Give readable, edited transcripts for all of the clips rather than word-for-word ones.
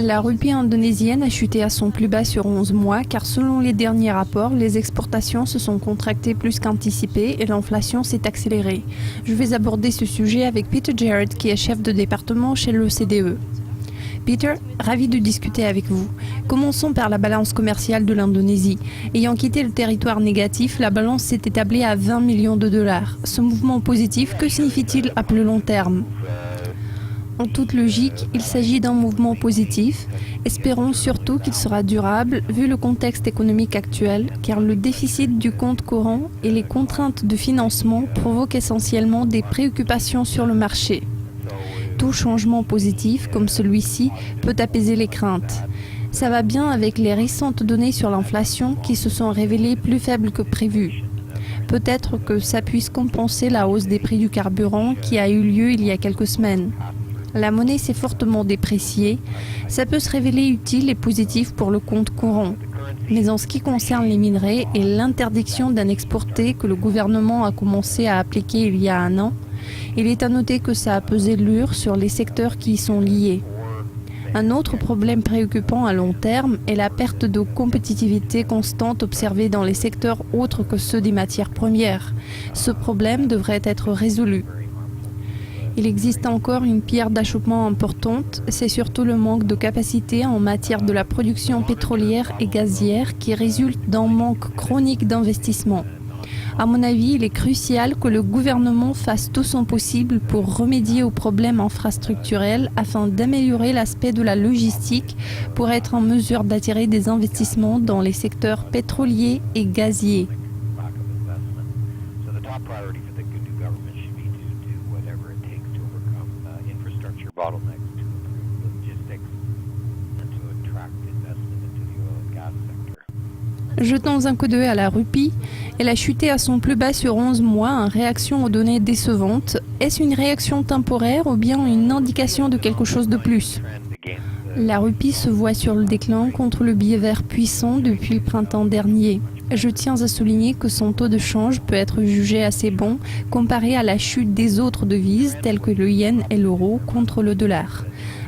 La rupie indonésienne a chuté à son plus bas sur 11 mois car selon les derniers rapports, les exportations se sont contractées plus qu'anticipé et l'inflation s'est accélérée. Je vais aborder ce sujet avec Peter Jarrett qui est chef de département chez l'OCDE. Peter, ravi de discuter avec vous. Commençons par la balance commerciale de l'Indonésie. Ayant quitté le territoire négatif, la balance s'est établie à 20 millions de dollars. Ce mouvement positif, que signifie-t-il à plus long terme ? En toute logique, il s'agit d'un mouvement positif. Espérons surtout qu'il sera durable vu le contexte économique actuel, car le déficit du compte courant et les contraintes de financement provoquent essentiellement des préoccupations sur le marché. Tout changement positif, comme celui-ci, peut apaiser les craintes. Ça va bien avec les récentes données sur l'inflation qui se sont révélées plus faibles que prévu. Peut-être que ça puisse compenser la hausse des prix du carburant qui a eu lieu il y a quelques semaines. La monnaie s'est fortement dépréciée. Ça peut se révéler utile et positif pour le compte courant. Mais en ce qui concerne les minerais et l'interdiction d'en exporter que le gouvernement a commencé à appliquer il y a un an, il est à noter que ça a pesé lourd sur les secteurs qui y sont liés. Un autre problème préoccupant à long terme est la perte de compétitivité constante observée dans les secteurs autres que ceux des matières premières. Ce problème devrait être résolu. Il existe encore une pierre d'achoppement importante, c'est surtout le manque de capacité en matière de la production pétrolière et gazière qui résulte d'un manque chronique d'investissement. À mon avis, il est crucial que le gouvernement fasse tout son possible pour remédier aux problèmes infrastructurels afin d'améliorer l'aspect de la logistique pour être en mesure d'attirer des investissements dans les secteurs pétroliers et gaziers. Jetons un coup d'œil à la rupie. Elle a chuté à son plus bas sur 11 mois en réaction aux données décevantes. Est-ce une réaction temporaire ou bien une indication de quelque chose de plus ? La rupie se voit sur le déclin contre le billet vert puissant depuis le printemps dernier. Je tiens à souligner que son taux de change peut être jugé assez bon comparé à la chute des autres devises telles que le yen et l'euro contre le dollar.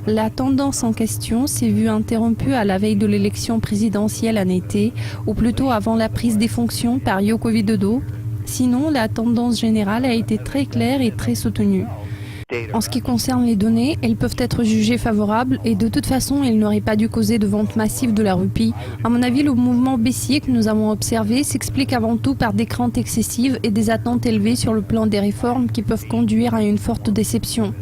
La tendance en question s'est vue interrompue à la veille de l'élection présidentielle en été, ou plutôt avant la prise des fonctions par Joko Widodo. Sinon, la tendance générale a été très claire et très soutenue. En ce qui concerne les données, elles peuvent être jugées favorables et de toute façon, elles n'auraient pas dû causer de vente massive de la rupie. À mon avis, le mouvement baissier que nous avons observé s'explique avant tout par des craintes excessives et des attentes élevées sur le plan des réformes qui peuvent conduire à une forte déception.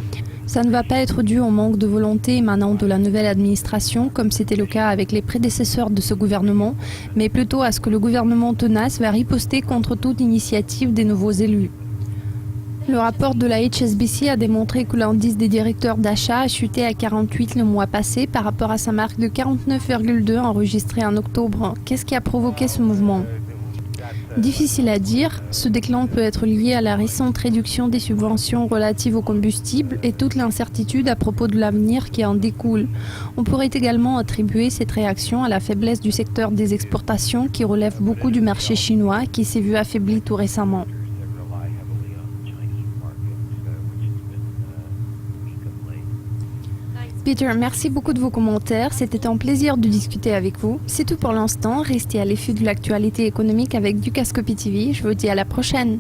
Ça ne va pas être dû au manque de volonté émanant de la nouvelle administration, comme c'était le cas avec les prédécesseurs de ce gouvernement, mais plutôt à ce que le gouvernement tenace va riposter contre toute initiative des nouveaux élus. Le rapport de la HSBC a démontré que l'indice des directeurs d'achat a chuté à 48 le mois passé par rapport à sa marque de 49,2 enregistrée en octobre. Qu'est-ce qui a provoqué ce mouvement ? Difficile à dire, ce déclin peut être lié à la récente réduction des subventions relatives aux combustibles et toute l'incertitude à propos de l'avenir qui en découle. On pourrait également attribuer cette réaction à la faiblesse du secteur des exportations qui relève beaucoup du marché chinois qui s'est vu affaibli tout récemment. Peter, merci beaucoup de vos commentaires. C'était un plaisir de discuter avec vous. C'est tout pour l'instant. Restez à l'affût de l'actualité économique avec Dukascopy TV. Je vous dis à la prochaine.